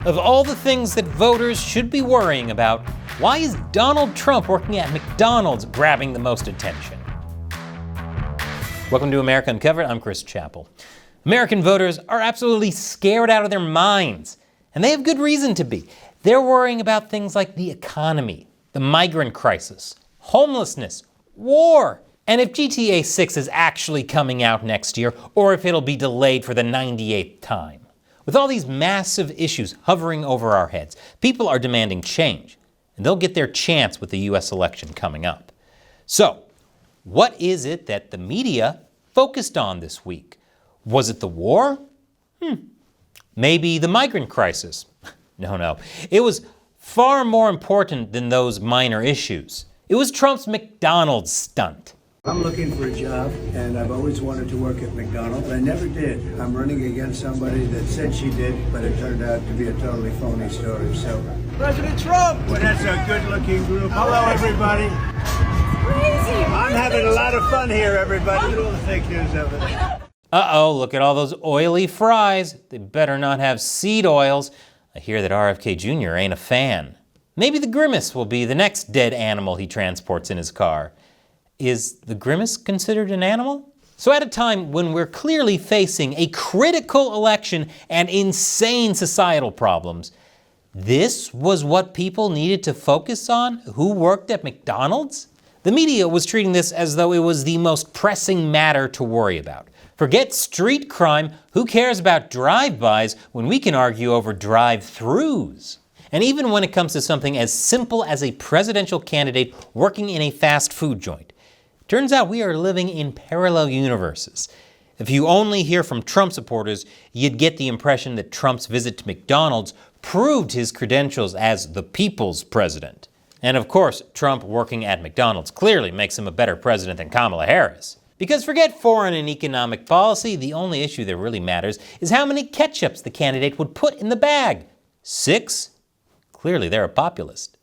Of all the things that voters should be worrying about, why is Donald Trump working at McDonald's grabbing the most attention? Welcome to America Uncovered. I'm Chris Chappell. American voters are absolutely scared out of their minds, and they have good reason to be. They're worrying about things like the economy, the migrant crisis, homelessness, war, and if GTA 6 is actually coming out next year, or if it'll be delayed for the 98th time. With all these massive issues hovering over our heads, people are demanding change, and they'll get their chance with the US election coming up. So, what is it that the media focused on this week? Was it the war? Maybe the migrant crisis? No. It was far more important than those minor issues. It was Trump's McDonald's stunt. I'm looking for a job, and I've always wanted to work at McDonald's. I never did. I'm running against somebody that said she did, but it turned out to be a totally phony story. So, President Trump! well, that's a good-looking group. Hello, everybody. Crazy! I'm having a lot of fun here, everybody. Look at all the fake news of it. Uh-oh, look at all those oily fries. They better not have seed oils. I hear that RFK Jr. ain't a fan. Maybe the Grimace will be the next dead animal he transports in his car. Is the Grimace considered an animal? So at a time when we're clearly facing a critical election and insane societal problems, this was what people needed to focus on who worked at McDonald's? The media was treating this as though it was the most pressing matter to worry about. Forget street crime, who cares about drive-bys when we can argue over drive-thrus? And even when it comes to something as simple as a presidential candidate working in a fast food joint, turns out we are living in parallel universes. If you only hear from Trump supporters, you'd get the impression that Trump's visit to McDonald's proved his credentials as the people's president. And of course, Trump working at McDonald's clearly makes him a better president than Kamala Harris. Because forget foreign and economic policy, the only issue that really matters is how many ketchups the candidate would put in the bag. 6? Clearly they're a populist.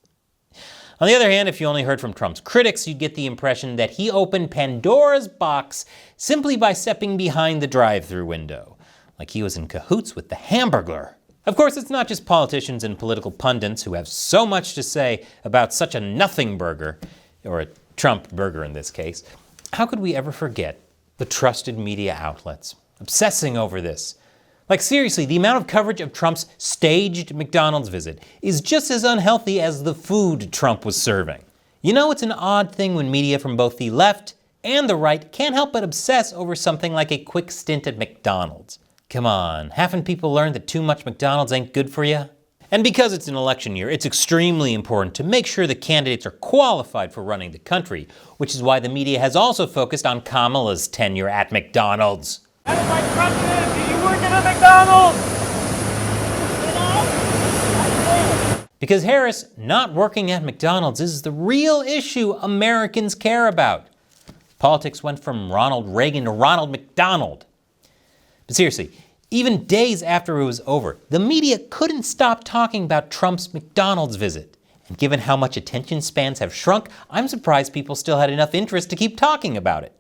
On the other hand, if you only heard from Trump's critics, you'd get the impression that he opened Pandora's box simply by stepping behind the drive-thru window, like he was in cahoots with the Hamburglar. Of course, it's not just politicians and political pundits who have so much to say about such a nothing burger, or a Trump burger in this case. How could we ever forget the trusted media outlets obsessing over this? Like seriously, the amount of coverage of Trump's staged McDonald's visit is just as unhealthy as the food Trump was serving. You know, it's an odd thing when media from both the left and the right can't help but obsess over something like a quick stint at McDonald's. Come on, haven't people learned that too much McDonald's ain't good for you? And because it's an election year, it's extremely important to make sure the candidates are qualified for running the country, which is why the media has also focused on Kamala's tenure at McDonald's. That is my president! Do you work at a McDonald's? Because Harris not working at McDonald's is the real issue Americans care about. Politics went from Ronald Reagan to Ronald McDonald. But seriously, even days after it was over, the media couldn't stop talking about Trump's McDonald's visit. And given how much attention spans have shrunk, I'm surprised people still had enough interest to keep talking about it.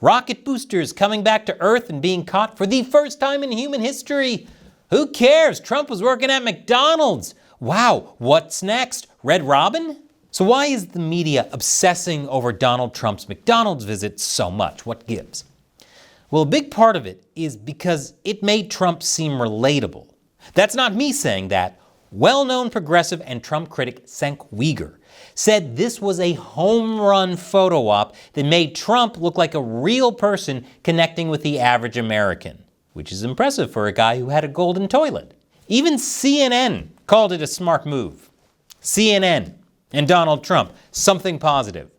Rocket boosters coming back to Earth and being caught for the first time in human history. Who cares? Trump was working at McDonald's. Wow, what's next? Red Robin? So why is the media obsessing over Donald Trump's McDonald's visit so much? What gives? Well, a big part of it is because it made Trump seem relatable. That's not me saying that. Well-known progressive and Trump critic Cenk Uygur said this was a home run photo op that made Trump look like a real person connecting with the average American, which is impressive for a guy who had a golden toilet. Even CNN called it a smart move. CNN and Donald Trump, something positive.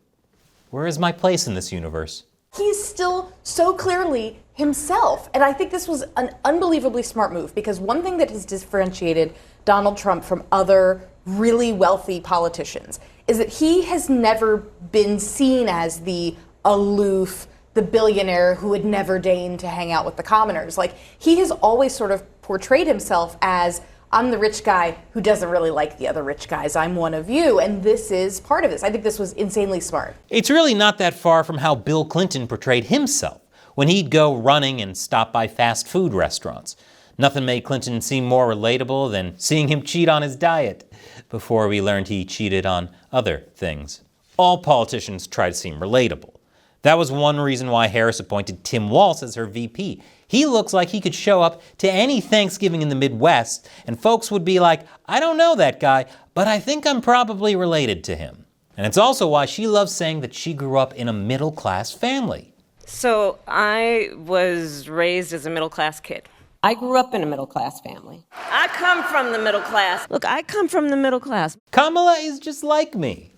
Where is my place in this universe? He's still so clearly himself. And I think this was an unbelievably smart move, because one thing that has differentiated Donald Trump from other really wealthy politicians is that he has never been seen as the aloof, the billionaire who would never deign to hang out with the commoners. Like, he has always sort of portrayed himself as, I'm the rich guy who doesn't really like the other rich guys. I'm one of you. And this is part of this. I think this was insanely smart. It's really not that far from how Bill Clinton portrayed himself when he'd go running and stop by fast food restaurants. Nothing made Clinton seem more relatable than seeing him cheat on his diet, before we learned he cheated on other things. All politicians try to seem relatable. That was one reason why Harris appointed Tim Walz as her VP. He looks like he could show up to any Thanksgiving in the Midwest, and folks would be like, I don't know that guy, but I think I'm probably related to him. And it's also why she loves saying that she grew up in a middle-class family. So I was raised as a middle-class kid. I grew up in a middle-class family. I come from the middle class. Look, I come from the middle class. Kamala is just like me.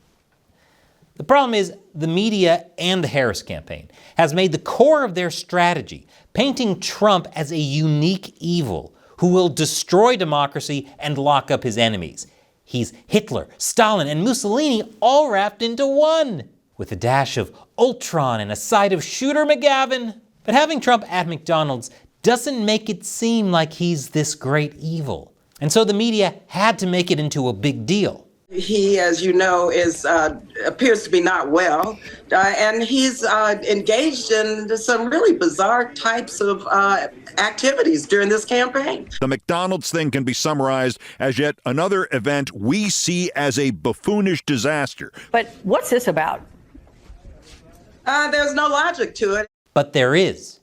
The problem is the media and the Harris campaign has made the core of their strategy painting Trump as a unique evil who will destroy democracy and lock up his enemies. He's Hitler, Stalin, and Mussolini all wrapped into one, with a dash of Ultron and a side of Shooter McGavin. But having Trump at McDonald's doesn't make it seem like he's this great evil. And so the media had to make it into a big deal. He, as you know, appears to be not well, and he's engaged in some really bizarre types of activities during this campaign. The McDonald's thing can be summarized as yet another event we see as a buffoonish disaster. But what's this about? There's no logic to it. But there is.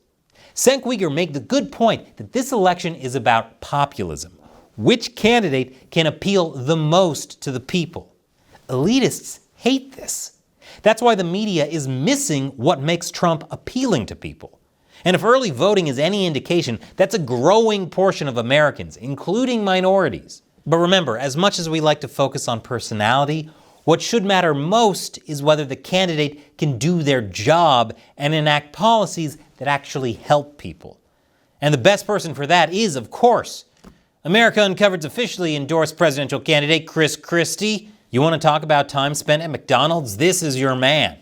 Cenk Uygur made the good point that this election is about populism. Which candidate can appeal the most to the people? Elitists hate this. That's why the media is missing what makes Trump appealing to people. And if early voting is any indication, that's a growing portion of Americans, including minorities. But remember, as much as we like to focus on personality, what should matter most is whether the candidate can do their job and enact policies that actually help people. And the best person for that is, of course, America Uncovered's officially endorsed presidential candidate Chris Christie. You want to talk about time spent at McDonald's? This is your man.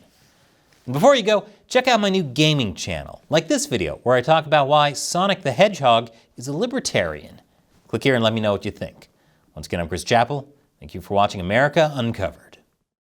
And before you go, check out my new gaming channel, like this video, where I talk about why Sonic the Hedgehog is a libertarian. Click here and let me know what you think. Once again, I'm Chris Chappell. Thank you for watching America Uncovered.